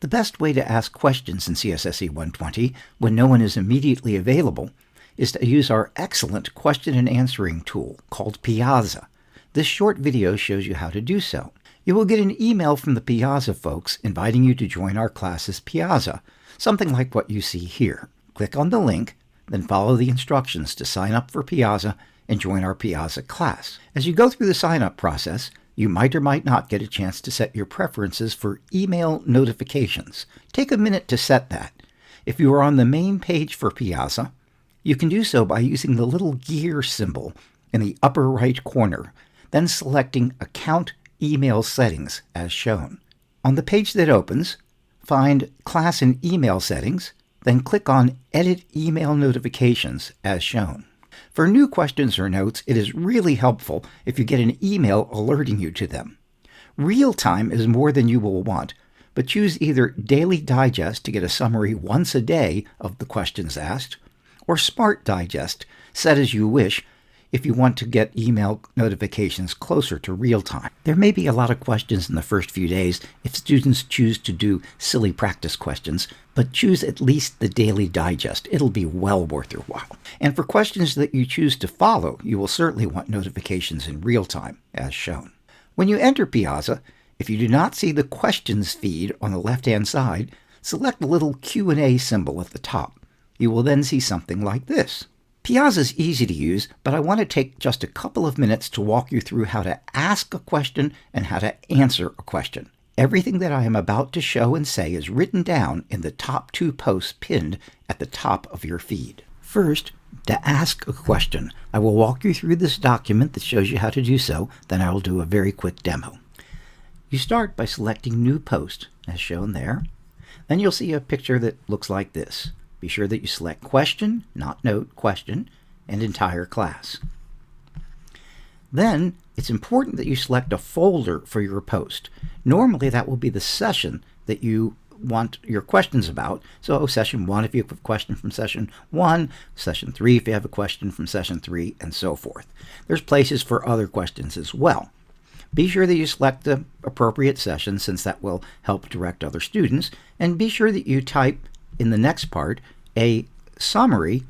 The best way to ask questions in CSSE 120 when no one is immediately available is to use our excellent question and answering tool called Piazza. This short video shows you how to do so. You will get an email from the Piazza folks inviting you to join our classes Piazza, something like what you see here. Click on the link, then follow the instructions to sign up for Piazza and join our Piazza class. As you go through the sign-up process, you might or might not get a chance to set your preferences for email notifications. Take a minute to set that. If you are on the main page for Piazza, you can do so by using the little gear symbol in the upper right corner, then selecting Account Email Settings as shown. On the page that opens, find Class and Email Settings, then click on Edit Email Notifications as shown. For new questions or notes, it is really helpful if you get an email alerting you to them. Real time is more than you will want, but choose either Daily Digest to get a summary once a day of the questions asked, or Smart Digest, set as you wish, if you want to get email notifications closer to real time. There may be a lot of questions in the first few days if students choose to do silly practice questions, but choose at least the Daily Digest. It'll be well worth your while. And for questions that you choose to follow, you will certainly want notifications in real time, as shown. When you enter Piazza, if you do not see the questions feed on the left-hand side, select the little Q&A symbol at the top. You will then see something like this. Piazza is easy to use, but I want to take just a couple of minutes to walk you through how to ask a question and how to answer a question. Everything that I am about to show and say is written down in the top 2 posts pinned at the top of your feed. First, to ask a question, I will walk you through this document that shows you how to do so, then I will do a very quick demo. You start by selecting New Post, as shown there. Then you'll see a picture that looks like this. Be sure that you select Question, not Note, Question, and Entire Class. Then, it's important that you select a folder for your post. Normally, that will be the session that you want your questions about. So, Session 1 if you have a question from Session 1, Session 3 if you have a question from Session 3, and so forth. There's places for other questions as well. Be sure that you select the appropriate session, since that will help direct other students, and be sure that you type in the next part a summary,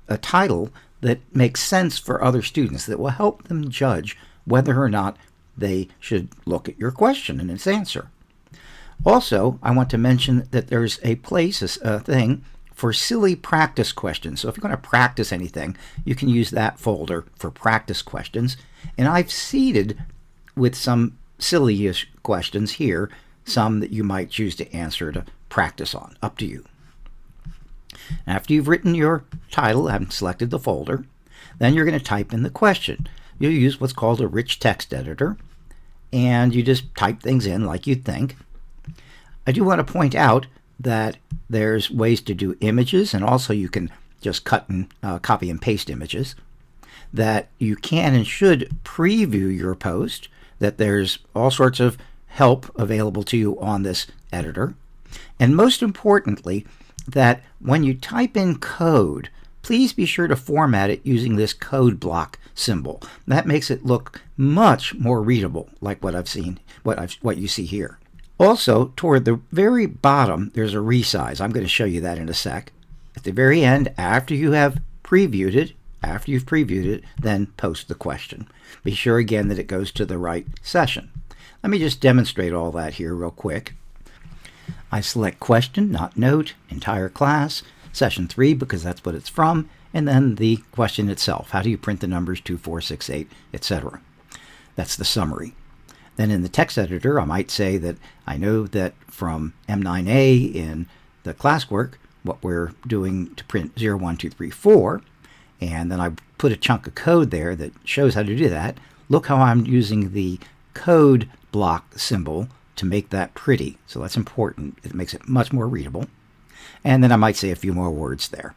a title that makes sense for other students that will help them judge whether or not they should look at your question and its answer. Also, I want to mention that there's a place, a thing, for silly practice questions. So if you're going to practice anything, you can use that folder for practice questions. And I've seeded with some silly-ish questions here, some that you might choose to answer to practice on. Up to you. After you've written your title and selected the folder, then you're going to type in the question. You'll use what's called a rich text editor, and you just type things in like you'd think. I do want to point out that there's ways to do images, and also you can just cut and copy and paste images, that you can and should preview your post, that there's all sorts of help available to you on this editor, and most importantly, that when you type in code, please be sure to format it using this code block symbol. That makes it look much more readable, like what I've seen, what you see here. Also, toward the very bottom, there's a resize. I'm going to show you that in a sec. At the very end, after you've previewed it, then post the question. Be sure again that it goes to the right session. Let me just demonstrate all that here real quick. I select Question, not Note, Entire Class, Session 3 because that's what it's from, and then the question itself. How do you print the numbers 2, 4, 6, 8, etc.? That's the summary. Then in the text editor, I might say that I know that from M9A in the classwork, what we're doing to print 0, 1, 2, 3, 4, and then I put a chunk of code there that shows how to do that. Look how I'm using the code block symbol to make that pretty. So that's important. It makes it much more readable. And then I might say a few more words there.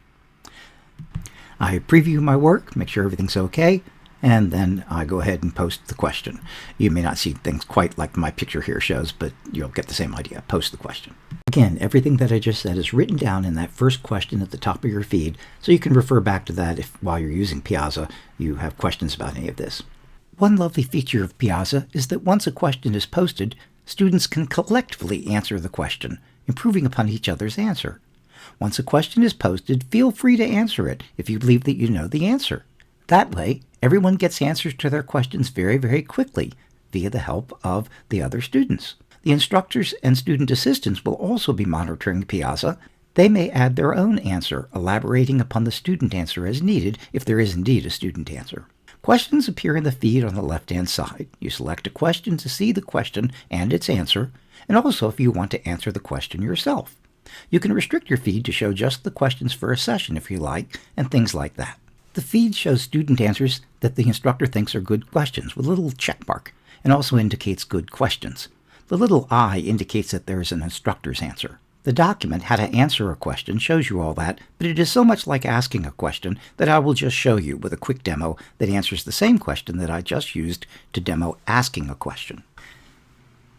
I preview my work, make sure everything's okay, and then I go ahead and post the question. You may not see things quite like my picture here shows, but you'll get the same idea. Post the question. Again, everything that I just said is written down in that first question at the top of your feed, so you can refer back to that if, while you're using Piazza, you have questions about any of this. One lovely feature of Piazza is that once a question is posted, students can collectively answer the question improving upon each other's answer. Once a question is posted, feel free to answer it if you believe that you know the answer. That way, everyone gets answers to their questions very, very quickly via the help of the other students. The instructors and student assistants will also be monitoring Piazza. They may add their own answer, elaborating upon the student answer as needed if there is indeed a student answer. Questions appear in the feed on the left-hand side. You select a question to see the question and its answer, and also if you want to answer the question yourself. You can restrict your feed to show just the questions for a session if you like, and things like that. The feed shows student answers that the instructor thinks are good questions with a little check mark, and also indicates good questions. The little I indicates that there is an instructor's answer. The document, How to Answer a Question, shows you all that, but it is so much like asking a question that I will just show you with a quick demo that answers the same question that I just used to demo asking a question.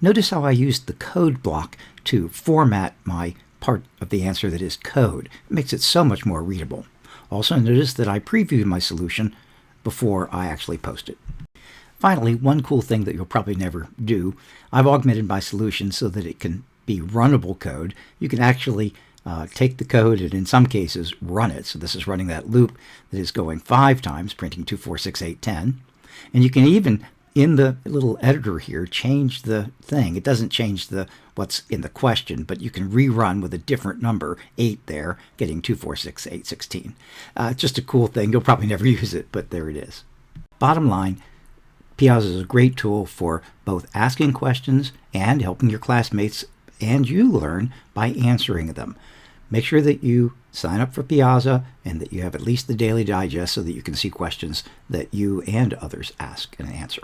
Notice how I used the code block to format my part of the answer that is code. It makes it so much more readable. Also notice that I previewed my solution before I actually post it. Finally, one cool thing that you'll probably never do, I've augmented my solution so that it can be runnable code. You can actually take the code and in some cases run it. So this is running that loop that is going 5 times, printing 2, 4, 6, 8, 10. And you can even, in the little editor here, change the thing. It doesn't change what's in the question, but you can rerun with a different number, 8 there, getting 2, 4, 6, 8, 16. Just a cool thing. You'll probably never use it, but there it is. Bottom line, Piazza is a great tool for both asking questions and helping your classmates and you learn by answering them. Make sure that you sign up for Piazza and that you have at least the daily digest so that you can see questions that you and others ask and answer.